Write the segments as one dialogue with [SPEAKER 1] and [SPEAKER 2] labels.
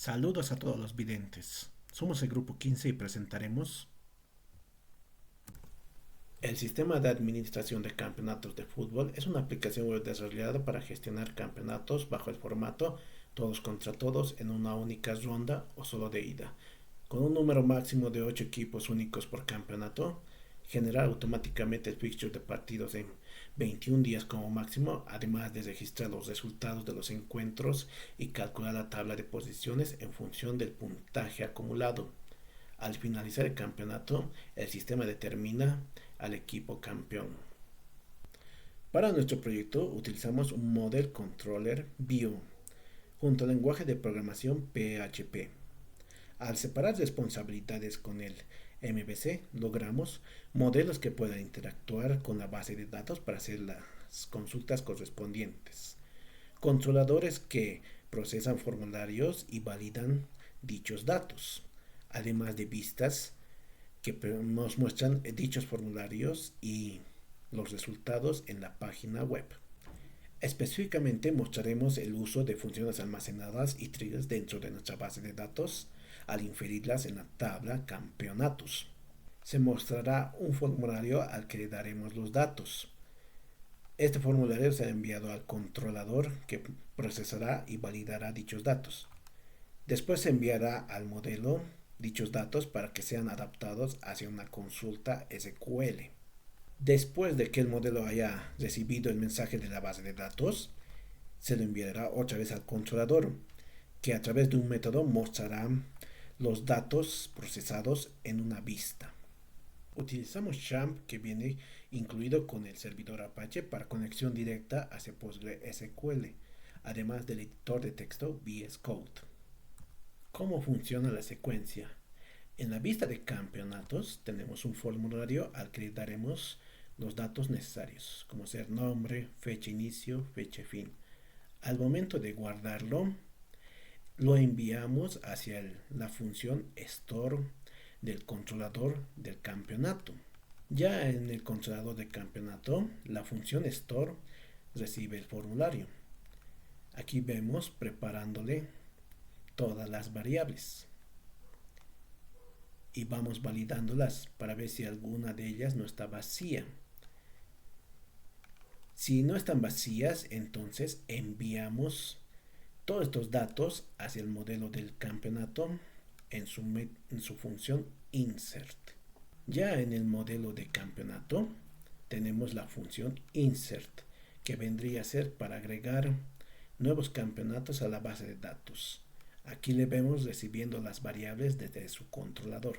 [SPEAKER 1] Saludos a todos los videntes. Somos el grupo 15 y presentaremos el sistema de administración de campeonatos de fútbol. Es una aplicación web desarrollada para gestionar campeonatos bajo el formato todos contra todos en una única ronda o solo de ida, con un número máximo de 8 equipos únicos por campeonato. Generar automáticamente el fixture de partidos en 21 días como máximo, además de registrar los resultados de los encuentros y calcular la tabla de posiciones en función del puntaje acumulado. Al finalizar el campeonato, el sistema determina al equipo campeón. Para nuestro proyecto utilizamos un Model Controller Vue junto al lenguaje de programación PHP. Al separar responsabilidades con el MVC, logramos modelos que puedan interactuar con la base de datos para hacer las consultas correspondientes, controladores que procesan formularios y validan dichos datos, además de vistas que nos muestran dichos formularios y los resultados en la página web. Específicamente mostraremos el uso de funciones almacenadas y triggers dentro de nuestra base de datos al inferirlas en la tabla campeonatos. Se mostrará un formulario al que le daremos los datos. Este formulario será enviado al controlador que procesará y validará dichos datos. Después se enviará al modelo dichos datos para que sean adaptados hacia una consulta SQL. Después de que el modelo haya recibido el mensaje de la base de datos, se lo enviará otra vez al controlador, que a través de un método mostrará los datos procesados en una vista. Utilizamos XAMPP, que viene incluido con el servidor Apache para conexión directa hacia PostgreSQL, además del editor de texto VS Code. ¿Cómo funciona la secuencia? En la vista de campeonatos tenemos un formulario al que le daremos los datos necesarios, como ser nombre, fecha inicio, fecha fin. Al momento de guardarlo, lo enviamos hacia la función store del controlador del campeonato. Ya en el controlador del campeonato, la función store recibe el formulario. Aquí vemos preparándole todas las variables y vamos validándolas para ver si alguna de ellas no está vacía. Si no están vacías, entonces enviamos todos estos datos hacia el modelo del campeonato en su función insert. Ya en el modelo de campeonato tenemos la función insert, que vendría a ser para agregar nuevos campeonatos a la base de datos. Aquí le vemos recibiendo las variables desde su controlador.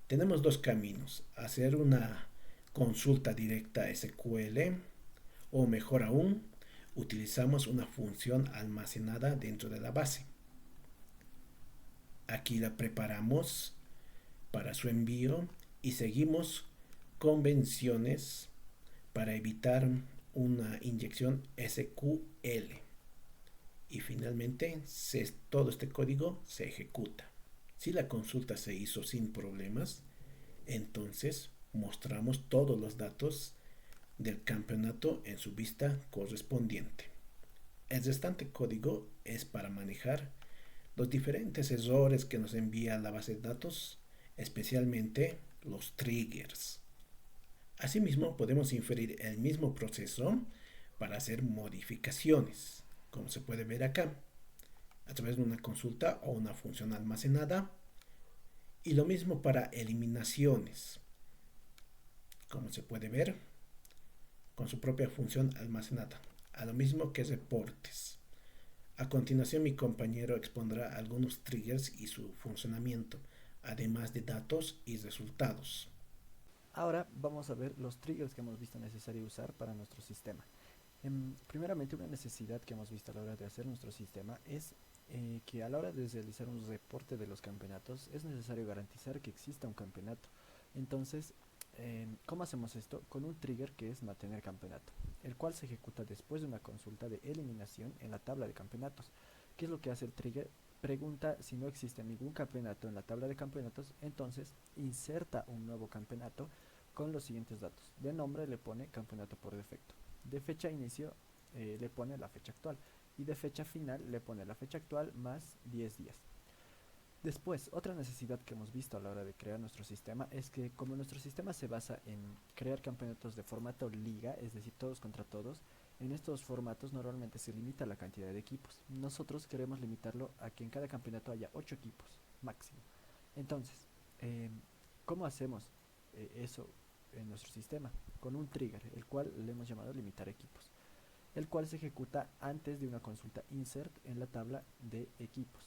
[SPEAKER 1] Tenemos dos caminos: hacer una consulta directa a SQL, o mejor aún, utilizamos una función almacenada dentro de la base. Aquí la preparamos para su envío y seguimos convenciones para evitar una inyección SQL. Y finalmente todo este código se ejecuta. Si la consulta se hizo sin problemas, entonces mostramos todos los datos del campeonato en su vista correspondiente. El restante código es para manejar los diferentes errores que nos envía la base de datos, especialmente los triggers. Asimismo, podemos inferir el mismo proceso para hacer modificaciones, como se puede ver acá, a través de una consulta o una función almacenada, y lo mismo para eliminaciones, como se puede ver, con su propia función almacenada, a lo mismo que reportes. A continuación, mi compañero expondrá algunos triggers y su funcionamiento, además de datos y resultados.
[SPEAKER 2] Ahora vamos a ver los triggers que hemos visto necesario usar para nuestro sistema. Primeramente, una necesidad que hemos visto a la hora de hacer nuestro sistema es que a la hora de realizar un reporte de los campeonatos es necesario garantizar que exista un campeonato. Entonces, ¿cómo hacemos esto? Con un trigger que es mantener campeonato, el cual se ejecuta después de una consulta de eliminación en la tabla de campeonatos. ¿Qué es lo que hace el trigger? Pregunta si no existe ningún campeonato en la tabla de campeonatos, entonces inserta un nuevo campeonato con los siguientes datos. De nombre le pone campeonato por defecto. De fecha inicio le pone la fecha actual. y de fecha final le pone la fecha actual más 10 días. Después, otra necesidad que hemos visto a la hora de crear nuestro sistema es que como nuestro sistema se basa en crear campeonatos de formato liga, es decir, todos contra todos, en estos formatos normalmente se limita la cantidad de equipos. Nosotros queremos limitarlo a que en cada campeonato haya 8 equipos máximo. Entonces, eh, ¿cómo hacemos eso en nuestro sistema? Con un trigger, el cual le hemos llamado limitar equipos, el cual se ejecuta antes de una consulta insert en la tabla de equipos.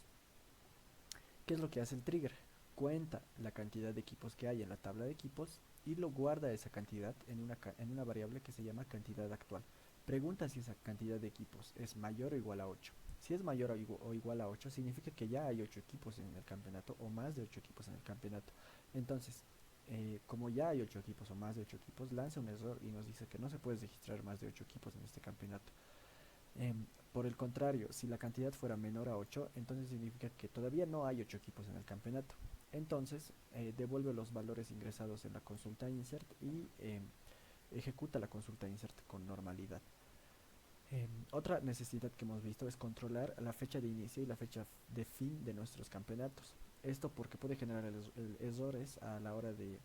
[SPEAKER 2] ¿Qué es lo que hace el trigger? Cuenta la cantidad de equipos que hay en la tabla de equipos y lo guarda esa cantidad en una variable que se llama cantidad actual. Pregunta si esa cantidad de equipos es mayor o igual a 8. Si es mayor o igual a 8, significa que ya hay 8 equipos en el campeonato o más de 8 equipos en el campeonato. Entonces, como ya hay 8 equipos o más de 8 equipos, lanza un error y nos dice que no se puede registrar más de 8 equipos en este campeonato. Por el contrario, si la cantidad fuera menor a 8, entonces significa que todavía no hay 8 equipos en el campeonato. Entonces, devuelve los valores ingresados en la consulta insert y ejecuta la consulta insert con normalidad. Otra necesidad que hemos visto es controlar la fecha de inicio y la fecha de fin de nuestros campeonatos. Esto porque puede generar errores a la hora de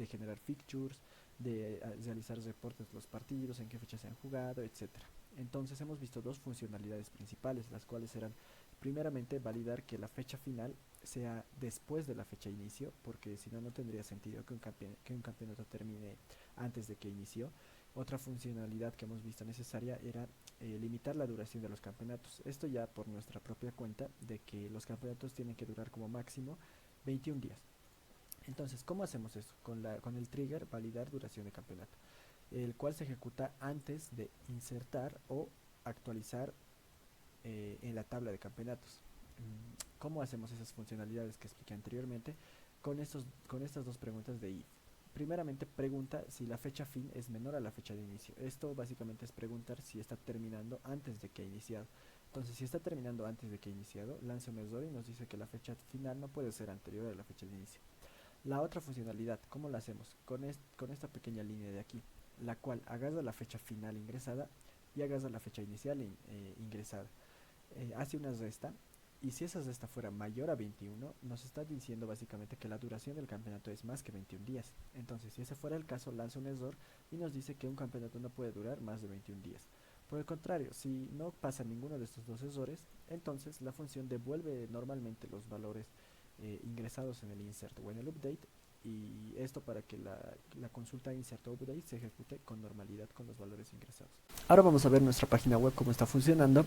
[SPEAKER 2] generar fixtures, de realizar reportes de los partidos, en qué fecha se han jugado, etcétera. Entonces hemos visto dos funcionalidades principales, las cuales serán primeramente validar que la fecha final sea después de la fecha de inicio, porque si no, no tendría sentido que un campeonato termine antes de que inició. Otra funcionalidad que hemos visto necesaria era limitar la duración de los campeonatos. Esto ya por nuestra propia cuenta de que los campeonatos tienen que durar como máximo 21 días. Entonces, ¿cómo hacemos eso? Con el trigger validar duración de campeonato, el cual se ejecuta antes de insertar o actualizar en la tabla de campeonatos. ¿Cómo hacemos esas funcionalidades que expliqué anteriormente? Con estas dos preguntas de if. Primeramente pregunta si la fecha fin es menor a la fecha de inicio. Esto básicamente es preguntar si está terminando antes de que ha iniciado. Entonces, si está terminando antes de que ha iniciado, lanza un error y nos dice que la fecha final no puede ser anterior a la fecha de inicio. La otra funcionalidad, ¿cómo la hacemos? Con esta pequeña línea de aquí, la cual agarra la fecha final ingresada y agarra la fecha inicial ingresada. Hace una resta y si esa resta fuera mayor a 21, nos está diciendo básicamente que la duración del campeonato es más que 21 días. Entonces, si ese fuera el caso, lanza un error y nos dice que un campeonato no puede durar más de 21 días. Por el contrario, si no pasa ninguno de estos dos errores, entonces la función devuelve normalmente los valores ingresados en el insert o en el update, y esto para que la consulta insert o update se ejecute con normalidad con los valores ingresados. Ahora vamos a ver nuestra página web cómo está funcionando.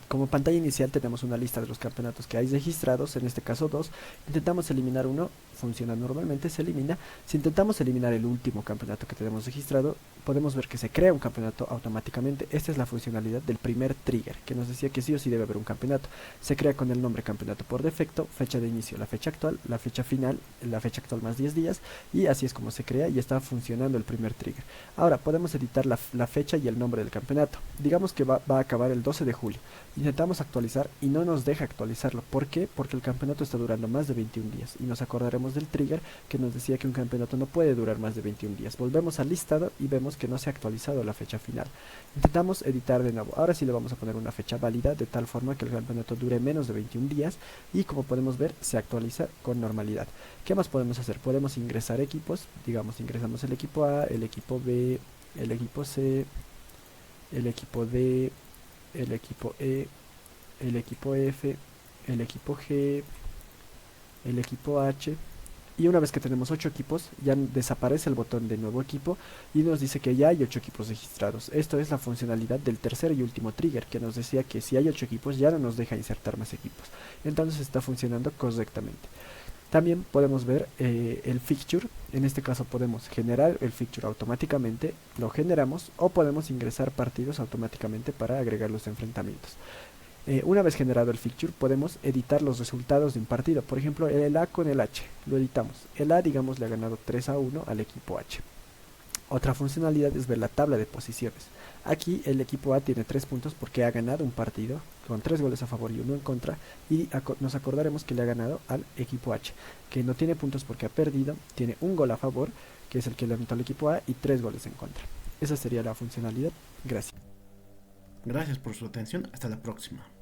[SPEAKER 2] Como pantalla inicial tenemos una lista de los campeonatos que hay registrados, en este caso 2. Intentamos eliminar uno, funciona normalmente, se elimina. Si intentamos eliminar el último campeonato que tenemos registrado, podemos ver que se crea un campeonato automáticamente. Esta es la funcionalidad del primer trigger, que nos decía que sí o sí debe haber un campeonato. Se crea con el nombre campeonato por defecto, fecha de inicio, la fecha actual, la fecha final, la fecha actual más 10 días, y así es como se crea y está funcionando el primer trigger. Ahora podemos editar la fecha y el nombre del campeonato. Digamos que va a acabar el 12 de julio. Intentamos actualizar y no nos deja actualizarlo. ¿Por qué? Porque el campeonato está durando más de 21 días y nos acordaremos del trigger que nos decía que un campeonato no puede durar más de 21 días. Volvemos al listado y vemos que no se ha actualizado la fecha final. Intentamos editar de nuevo. Ahora sí le vamos a poner una fecha válida de tal forma que el campeonato dure menos de 21 días y, como podemos ver, se actualiza con normalidad. ¿Qué más podemos hacer? Podemos ingresar equipos. Digamos, ingresamos el equipo A, el equipo B, el equipo C, el equipo D, el equipo E, el equipo F, el equipo G, el equipo H. Y una vez que tenemos 8 equipos, ya desaparece el botón de nuevo equipo y nos dice que ya hay 8 equipos registrados. Esto es la funcionalidad del tercer y último trigger, que nos decía que si hay 8 equipos ya no nos deja insertar más equipos. Entonces está funcionando correctamente. También podemos ver el fixture. En este caso podemos generar el fixture automáticamente, lo generamos, o podemos ingresar partidos automáticamente para agregar los enfrentamientos. Una vez generado el fixture, podemos editar los resultados de un partido. Por ejemplo, el A con el H, lo editamos. El A, digamos, le ha ganado 3-1 al equipo H. Otra funcionalidad es ver la tabla de posiciones. Aquí el equipo A tiene 3 puntos porque ha ganado un partido con 3 goles a favor y 1 en contra, y nos acordaremos que le ha ganado al equipo H, que no tiene puntos porque ha perdido, tiene un gol a favor, que es el que le anotó al equipo A, y 3 goles en contra. Esa sería la funcionalidad. Gracias.
[SPEAKER 1] Gracias por su atención. Hasta la próxima.